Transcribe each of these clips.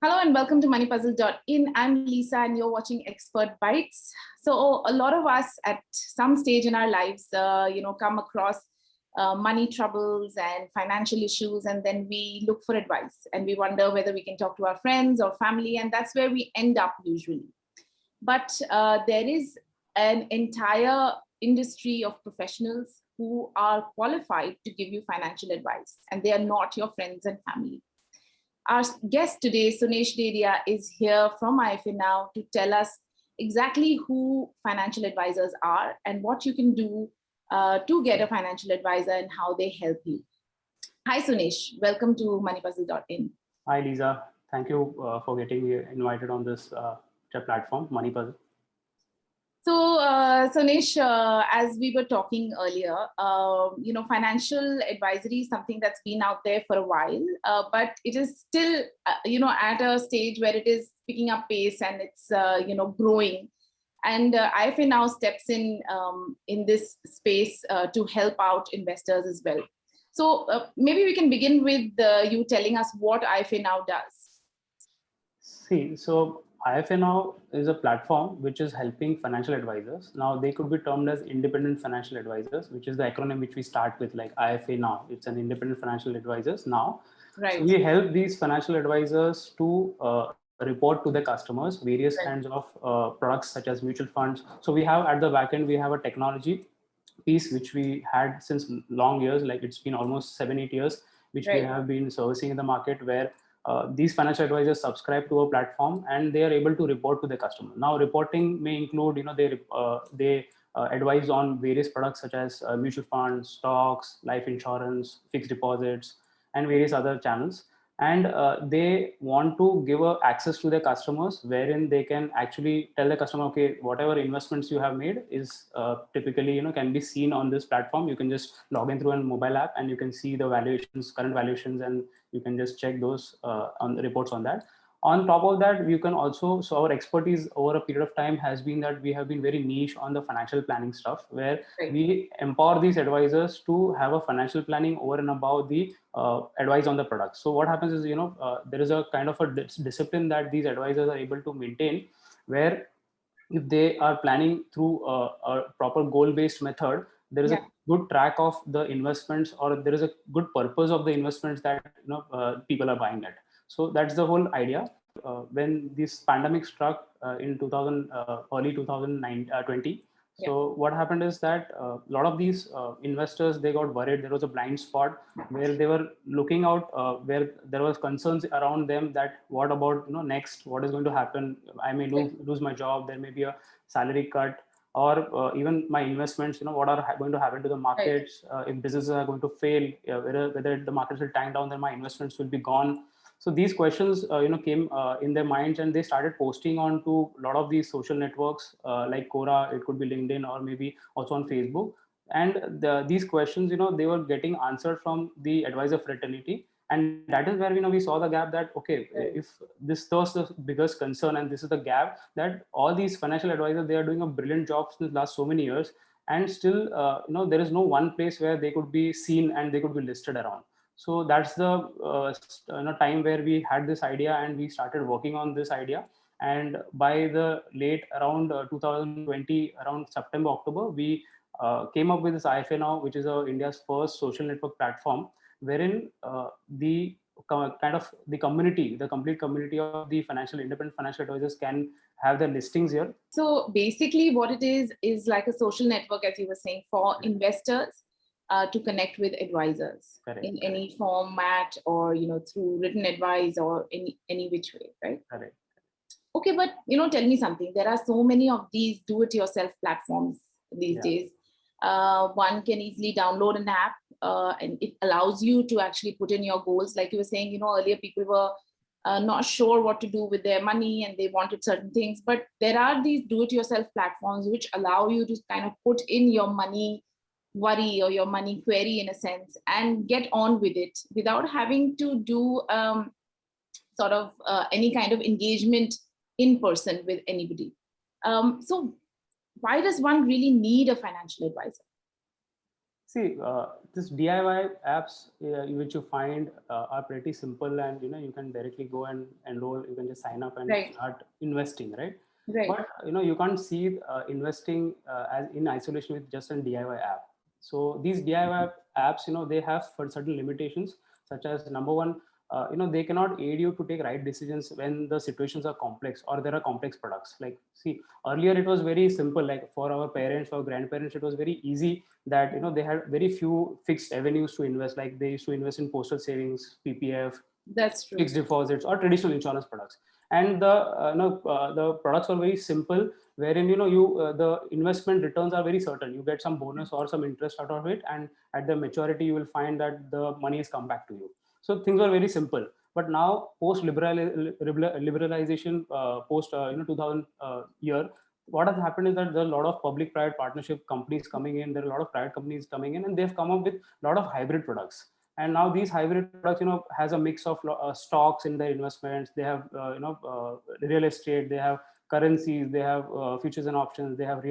Hello and welcome to moneypuzzle.in. I'm Lisa and you're watching Expert Bites. So a lot of us at some stage in our lives, come across money troubles and financial issues, and then we look for advice and we wonder whether we can talk to our friends or family, and that's where we end up usually. But there is an entire industry of professionals who are qualified to give you financial advice, and they are not your friends and family. Our guest today, Sunesh Dedia, is here from IFA Now to tell us exactly who financial advisors are and what you can do to get a financial advisor and how they help you. Hi, Sunesh. Welcome to moneypuzzle.in. Hi, Lisa. Thank you for getting me invited on this platform, Money Puzzle. So, Sunesh, as we were talking earlier, financial advisory is something that's been out there for a while, but it is still, at a stage where it is picking up pace and it's, growing. And IFA Now steps in this space to help out investors as well. So maybe we can begin with you telling us what IFA Now does. See, so IFA Now is a platform which is helping financial advisors. Now, they could be termed as independent financial advisors, which is the acronym which we start with, like IFA Now. It's an independent financial advisors now. Right. So we help these financial advisors to report to the customers various kinds of products such as mutual funds. So we have at the back end, we have a technology piece which we had since long years, like it's been almost 7-8 years, which we have been servicing in the market, where these financial advisors subscribe to a platform and they are able to report to the customer. Now, reporting may include, they advise on various products such as mutual funds, stocks, life insurance, fixed deposits, and various other channels. And they want to give access to their customers, wherein they can actually tell the customer, okay, whatever investments you have made is typically, can be seen on this platform. You can just log in through a mobile app and you can see the valuations, current valuations, and you can just check those on the reports on that. On top of that, you can also, so our expertise over a period of time has been that we have been very niche on the financial planning stuff, where we empower these advisors to have a financial planning over and above the advice on the product. So what happens is, there is a kind of a discipline that these advisors are able to maintain, where if they are planning through a proper goal-based method, there is a good track of the investments, or there is a good purpose of the investments that people are buying at. So that's the whole idea. When this pandemic struck in early 2020, so what happened is that a lot of these investors, they got worried. There was a blind spot where they were looking out, where there was concerns around them that what about next, what is going to happen? I may lose my job. There may be a salary cut, or even my investments. What are going to happen to the markets? If businesses are going to fail, whether the markets will tank down, then my investments will be gone. So these questions, came in their minds, and they started posting on to a lot of these social networks like Quora. It could be LinkedIn, or maybe also on Facebook. And these questions, they were getting answered from the advisor fraternity, and that is where we saw the gap that if this was the biggest concern, and this is the gap that all these financial advisors, they are doing a brilliant job since last so many years, and still there is no one place where they could be seen and they could be listed around. So that's the time where we had this idea and we started working on this idea. And by the late around 2020, around September, October, we came up with this IFA Now, which is India's first social network platform, wherein the community, the complete community of the independent financial advisors can have their listings here. So basically what it is like a social network, as you were saying, for investors to connect with advisors in any format, or through written advice, or any which way, right? Correct. Okay, but tell me something. There are so many of these do-it-yourself platforms these days. One can easily download an app, and it allows you to actually put in your goals. Like you were saying, earlier people were not sure what to do with their money and they wanted certain things. But there are these do-it-yourself platforms which allow you to kind of put in your money worry or your money query, in a sense, and get on with it without having to do any kind of engagement in person with anybody. So why does one really need a financial advisor? See, this DIY apps which you find are pretty simple, and you can directly go and enroll. You can just sign up and Right. start investing, right? Right. But you can't see investing as in isolation with just an DIY app. So these DIY apps, they have for certain limitations, such as number one, they cannot aid you to take right decisions when the situations are complex or there are complex products. Like, see, earlier it was very simple. Like for our parents or grandparents, it was very easy that they had very few fixed avenues to invest. Like they used to invest in postal savings, PPF, That's true. fixed deposits, or traditional insurance products. And the products are very simple, wherein the investment returns are very certain. You get some bonus or some interest out of it, and at the maturity you will find that the money has come back to you. So things were very simple. But now post liberalization, post 2000 year, what has happened is that there are a lot of public private partnership companies coming in. There are a lot of private companies coming in, and they've come up with a lot of hybrid products. And now these hybrid products has a mix of stocks in their investments. They have real estate, they have currencies, they have futures and options, they have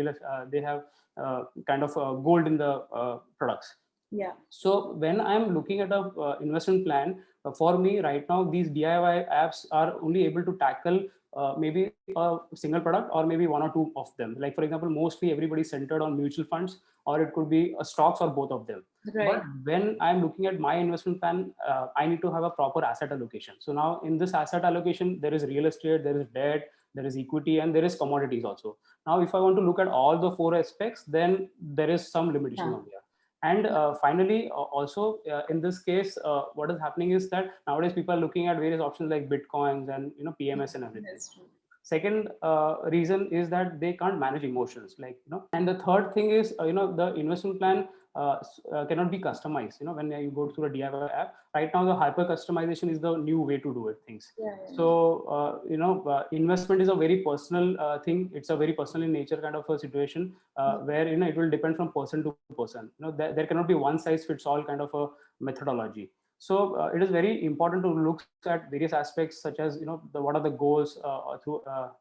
kind of gold in the products. Yeah. So when I'm looking at a investment plan, for me right now, these DIY apps are only able to tackle maybe a single product or maybe one or two of them. Like for example, mostly everybody's centered on mutual funds, or it could be stocks or both of them. Right. But when I'm looking at my investment plan, I need to have a proper asset allocation. So now in this asset allocation, there is real estate, there is debt, there is equity, and there is commodities also. Now, if I want to look at all the four aspects, then there is some limitation on there. And finally, also in this case, what is happening is that nowadays people are looking at various options like Bitcoins and PMS and everything. Second reason is that they can't manage emotions, and the third thing is the investment plan cannot be customized. When you go through a DIY app, right now the hyper customization is the new way to do it things. So investment is a very personal thing. It's a very personal in nature kind of a situation where it will depend from person to person. There cannot be one size fits all kind of a methodology. So it is very important to look at various aspects, such as what are the goals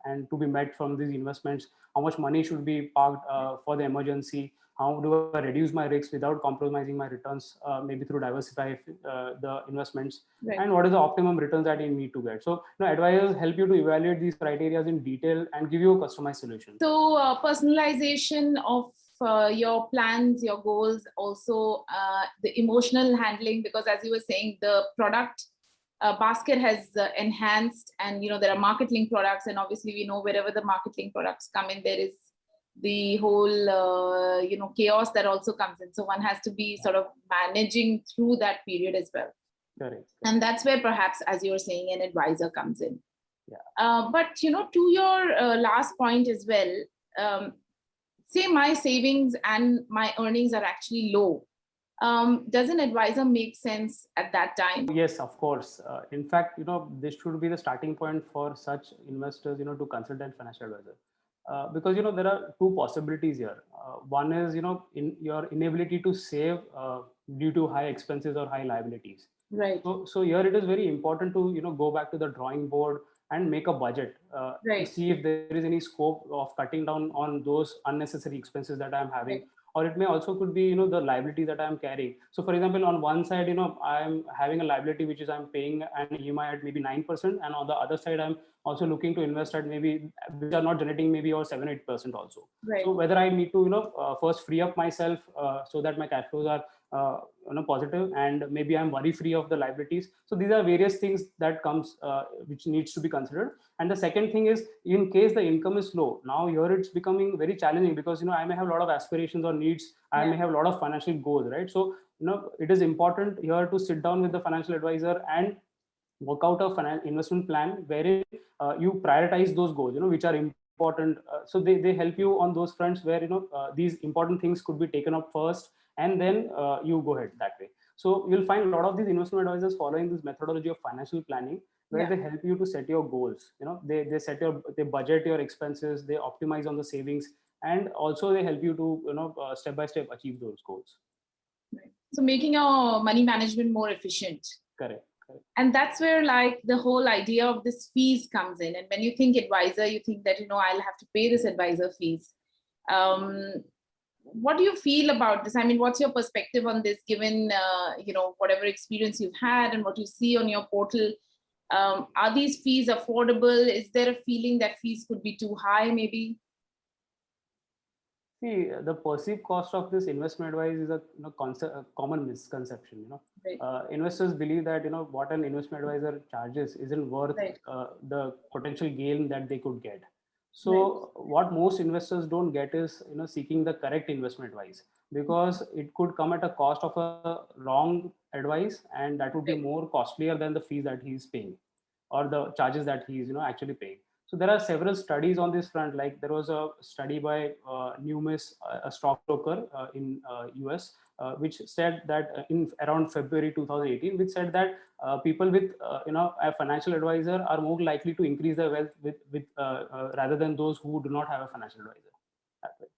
and to be met from these investments. How much money should be parked for the emergency? How do I reduce my risks without compromising my returns, maybe through diversify the investments? Right. And what is the optimum returns that you need to get? So advisors help you to evaluate these criteria in detail and give you a customized solution. So personalization of your plans, your goals, also the emotional handling, because as you were saying, the product basket has enhanced, and there are market link products, and obviously we know wherever the market link products come in, there is the whole chaos that also comes in. So one has to be sort of managing through that period as well. Correct. And that's where perhaps, as you're saying, an advisor comes in. Yeah. But to your last point as well, say my savings and my earnings are actually low. Does an advisor make sense at that time? Yes, of course. In fact, this should be the starting point for such investors, to consult a financial advisor. Because there are two possibilities here. One is in your inability to save due to high expenses or high liabilities. Right. So here it is very important to go back to the drawing board and make a budget right. to see if there is any scope of cutting down on those unnecessary expenses that I'm having. Right. Or it may also could be the liability that I'm carrying. So for example, on one side I'm having a liability which is I'm paying an EMI at maybe 9%, and on the other side I'm also looking to invest at maybe which are not generating maybe or 7-8% also. Right. So whether I need to first free up myself so that my cash flows are positive, and maybe I'm worry free of the liabilities. So these are various things that comes which needs to be considered. And the second thing is, in case the income is low, now here it's becoming very challenging, because I may have a lot of aspirations or needs. I may have a lot of financial goals, right? So it is important here to sit down with the financial advisor and work out a investment plan wherein you prioritize those goals which are important. So they help you on those fronts where these important things could be taken up first, and then you go ahead that way. So you'll find a lot of these investment advisors following this methodology of financial planning, where they help you to set your goals. They budget your expenses, they optimize on the savings, and also they help you to step by step achieve those goals. Right. So making your money management more efficient. Correct. And that's where the whole idea of this fees comes in. And when you think advisor, you think that I'll have to pay this advisor fees. what do you feel about this? I mean, what's your perspective on this, given whatever experience you've had and what you see on your portal? Are these fees affordable? Is there a feeling that fees could be too high, maybe? See, the perceived cost of this investment advice is a common misconception. Right. Investors believe that what an investment advisor charges isn't worth Right. the potential gain that they could get. So Right. what most investors don't get is seeking the correct investment advice, because it could come at a cost of a wrong advice, and that would be Right. more costlier than the fees that he's paying, or the charges that he's actually paying. So there are several studies on this front. Like there was a study by Numis, a stockbroker in US, which said that in around February 2018, which said that people with a financial advisor are more likely to increase their wealth with rather than those who do not have a financial advisor. That way.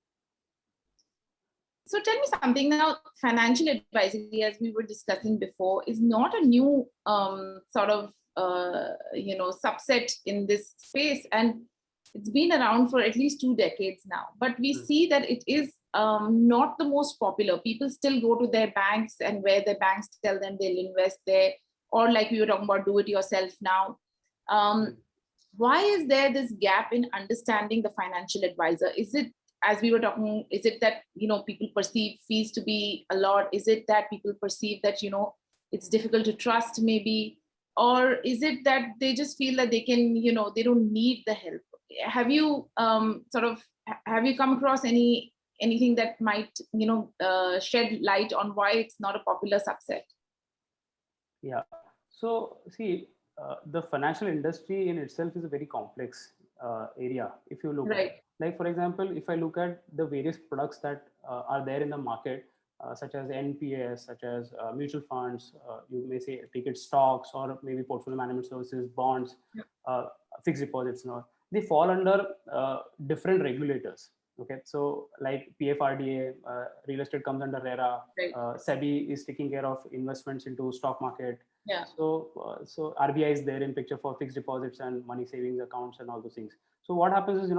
So tell me something now. Financial advisory, as we were discussing before, is not a new sort of subset in this space, and it's been around for at least 2 decades now. But we see that it is not the most popular. People still go to their banks, and where their banks tell them they'll invest there, or like we were talking about, do it yourself now. Why is there this gap in understanding the financial advisor? Is it, as we were talking, is it that people perceive fees to be a lot? Is it that people perceive that it's difficult to trust, maybe? Or is it that they just feel that they can they don't need the help? Have you have you come across anything that might shed light on why it's not a popular subset? Yeah. So see, the financial industry in itself is a very complex area. If you look Right. at, like for example, if I look at the various products that are there in the market, such as NPS, such as mutual funds, you may say take it stocks, or maybe portfolio management services, bonds, fixed deposits, and all. They fall under different regulators. Okay, so like PFRDA, real estate comes under RERA. Right. SEBI is taking care of investments into stock market. Yeah. So RBI is there in picture for fixed deposits and money savings accounts and all those things. So what happens is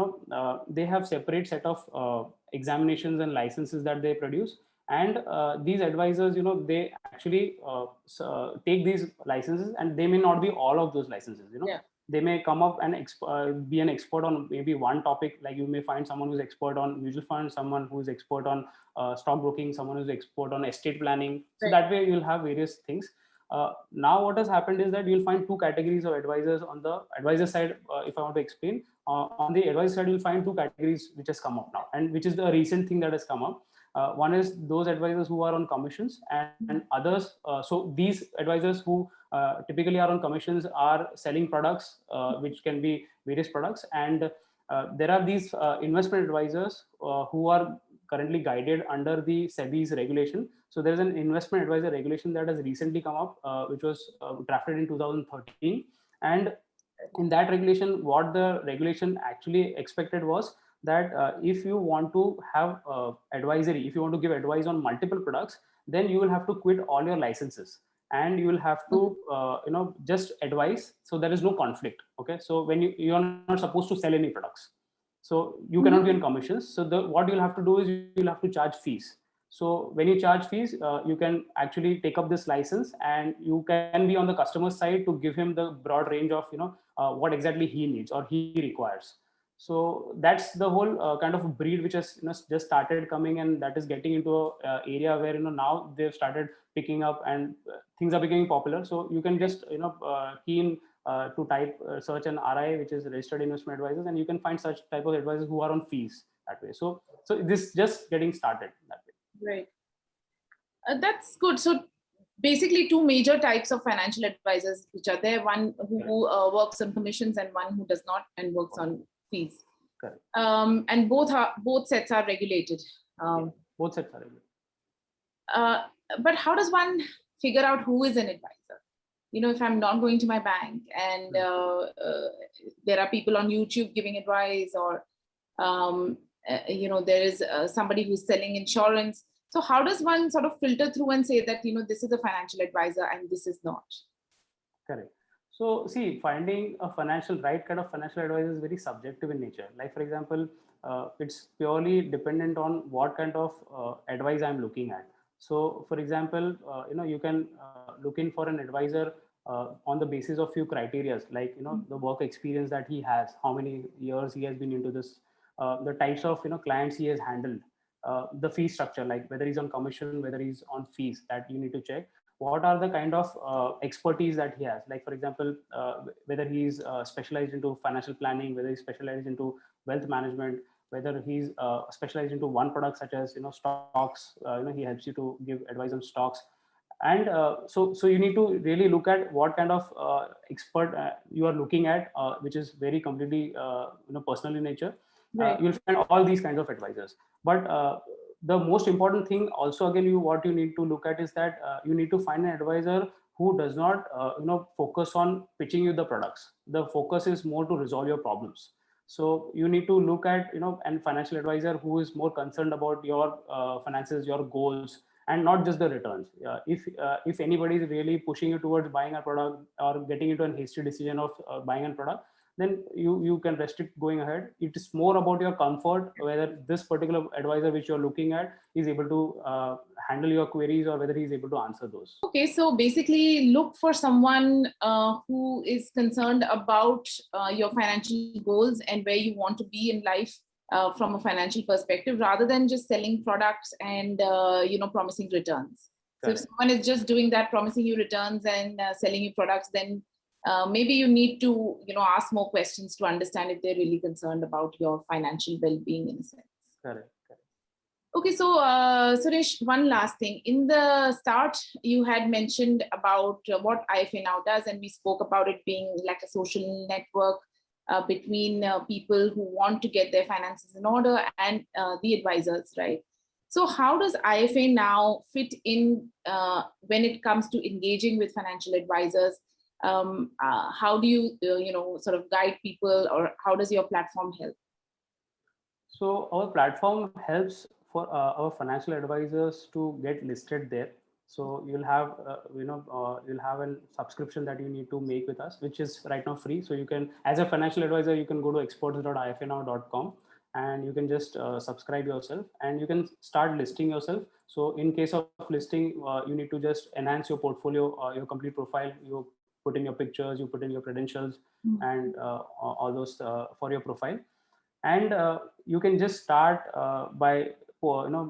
they have separate set of examinations and licenses that they produce, and these advisors they actually take these licenses, and they may not be all of those licenses. Yeah. They may come up and be an expert on maybe one topic. Like you may find someone who's expert on mutual funds, someone who's expert on stockbroking, someone who's expert on estate planning. So Right. that way you'll have various things. Now what has happened is that you'll find two categories of advisors on the advisor side. If I want to explain, on the advisor side, you'll find two categories which has come up now, and which is the recent thing that has come up. One is those advisors who are on commissions, and others. So these advisors who typically are on commissions are selling products, which can be various products, and there are these investment advisors who are currently guided under the SEBI's regulation. So there is an investment advisor regulation that has recently come up, which was drafted in 2013, and in that regulation, what the regulation actually expected was that if you want to have advisory, if you want to give advice on multiple products, then you will have to quit all your licenses, and you will have to just advise, so there is no conflict. Okay, so when you are not supposed to sell any products, so you cannot be on commissions. So what you'll have to do is you'll have to charge fees. So when you charge fees, you can actually take up this license, and you can be on the customer side to give him the broad range of what exactly he needs or he requires. So that's the whole kind of breed which has just started coming, and that is getting into a area where now they've started picking up, and things are becoming popular. So you can just key in to type search an RI, which is registered investment advisors, and you can find such type of advisors who are on fees that way. So this just getting started that way. Right. That's good. So basically two major types of financial advisors which are there: one who works on commissions, and one who does not and works on fees. Correct. And both sets are regulated. Both sets are regulated. But how does one figure out who is an advisor? If I'm not going to my bank, and there are people on YouTube giving advice, or there is somebody who's selling insurance. So how does one sort of filter through and say that this is a financial advisor and this is not? Correct. So see, finding a right kind of financial advisor is very subjective in nature. Like for example, it's purely dependent on what kind of advice I'm looking at. So for example, you can look in for an advisor on the basis of few criterias, like the work experience that he has, how many years he has been into this, the types of clients he has handled, the fee structure, like whether he's on commission, whether he's on fees, that you need to check. What are the kind of expertise that he has, like for example, whether he's specialized into financial planning, whether he's specialized into wealth management, whether he's specialized into one product such as stocks. He helps you to give advice on stocks. And so you need to really look at what kind of expert you are looking at, which is very completely personal in nature. Right. You'll find all these kinds of advisors. But the most important thing also, again, what you need to look at is that you need to find an advisor who does not focus on pitching you the products. The focus is more to resolve your problems. So you need to look at an financial advisor who is more concerned about your finances, your goals, and not just the returns. If anybody is really pushing you towards buying a product or getting into a hasty decision of buying a product, then you can restrict going ahead. It is more about your comfort, whether this particular advisor which you're looking at is able to handle your queries, or whether he's able to answer those. Okay, so basically look for someone who is concerned about your financial goals and where you want to be in life from a financial perspective, rather than just selling products and promising returns. So if someone is just doing that, promising you returns and selling you products, then maybe you need to ask more questions to understand if they're really concerned about your financial well-being in a sense. Correct. Okay, so Suresh, one last thing. In the start, you had mentioned about what IFA Now does, and we spoke about it being like a social network between people who want to get their finances in order and the advisors, right? So how does IFA Now fit in when it comes to engaging with financial advisors? How do you, sort of guide people, or how does your platform help? So our platform helps for our financial advisors to get listed there. So you'll have, you'll have a subscription that you need to make with us, which is right now free. So you can, as a financial advisor, you can go to experts.ifanow.com and you can just subscribe yourself and you can start listing yourself. So in case of listing, you need to just enhance your portfolio, your complete profile. You put in your pictures, you put in your credentials and all those for your profile. And you can just start by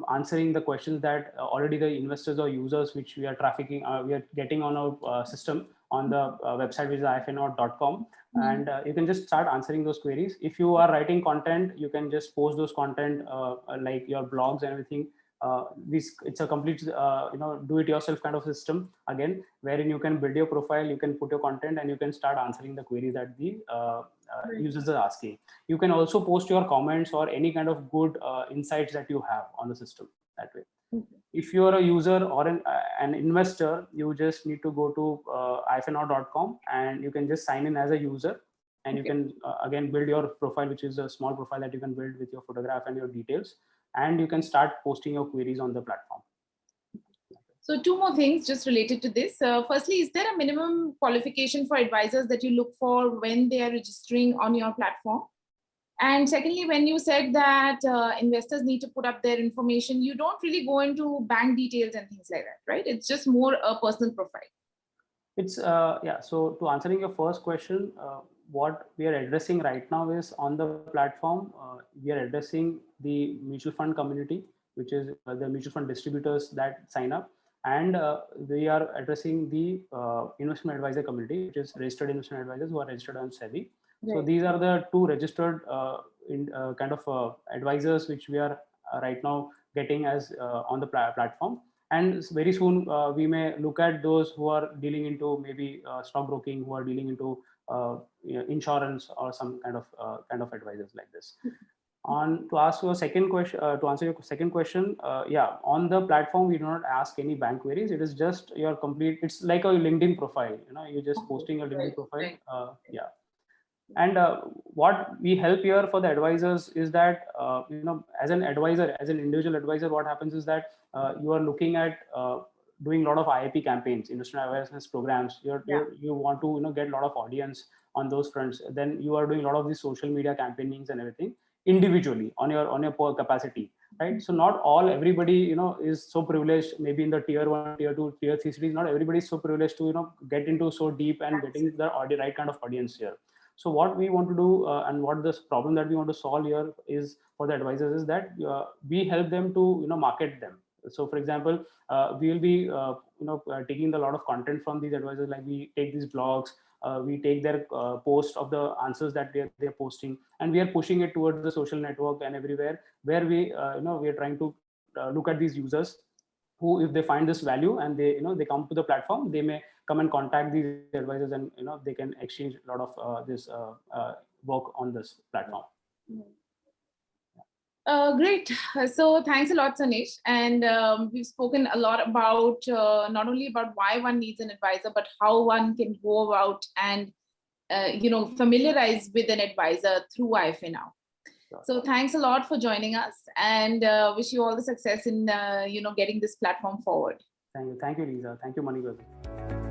answering the questions that already the investors or users which we are trafficking, we are getting on our system on the website, which is ifanow.com. And you can just start answering those queries. If you are writing content, you can just post those content like your blogs and everything. It's a complete do it yourself kind of system, again, wherein you can build your profile, you can put your content, and you can start answering the queries that the users are asking. You can also post your comments or any kind of good insights that you have on the system that way. If you are a user or an investor, you just need to go to ifanow.com and you can just sign in as a user, and you can again build your profile, which is a small profile that you can build with your photograph and your details, and you can start posting your queries on the platform. So two more things just related to this. Firstly, is there a minimum qualification for advisors that you look for when they are registering on your platform? And secondly, when you said that investors need to put up their information, you don't really go into bank details and things like that, right? It's just more a personal profile. It's yeah. So to answering your first question, what we are addressing right now is on the platform, we are addressing the mutual fund community, which is the mutual fund distributors that sign up. And we are addressing the investment advisor community, which is registered investment advisors who are registered on SEBI. Right. So these are the two registered kind of advisors which we are right now getting as on the platform. And very soon we may look at those who are dealing into maybe stockbroking, who are dealing into insurance or some kind of advisors like this. On to ask your second question, to answer your second question, yeah, on the platform we do not ask any bank queries. It is just your complete. It's like a LinkedIn profile. You're just posting your LinkedIn profile. Yeah. And what we help here for the advisors is that as an advisor, as an individual advisor, what happens is that you are looking at doing a lot of IIP campaigns, investment awareness programs. You want to get a lot of audience on those fronts. Then you are doing a lot of these social media campaignings and everything. individually on your per capacity, right? So not everybody is so privileged, maybe in the tier 1, tier 2, tier 3 cities. Not everybody is so privileged to get into so deep and getting the right kind of audience here. So what we want to do, and what this problem that we want to solve here is for the advisors, is that we help them to market them. So for example, we will be taking a lot of content from these advisors, like we take these blogs, we take their post of the answers that they're posting, and we are pushing it towards the social network and everywhere, where we we are trying to look at these users who, if they find this value and they come to the platform, they may come and contact these advisors, and they can exchange a lot of this work on this platform. Great. So thanks a lot, Sanish. And we've spoken a lot about not only about why one needs an advisor, but how one can go about and familiarize with an advisor through IFA Now. Sure. So thanks a lot for joining us, and wish you all the success in getting this platform forward. Thank you, Lisa. Thank you, Manibhai.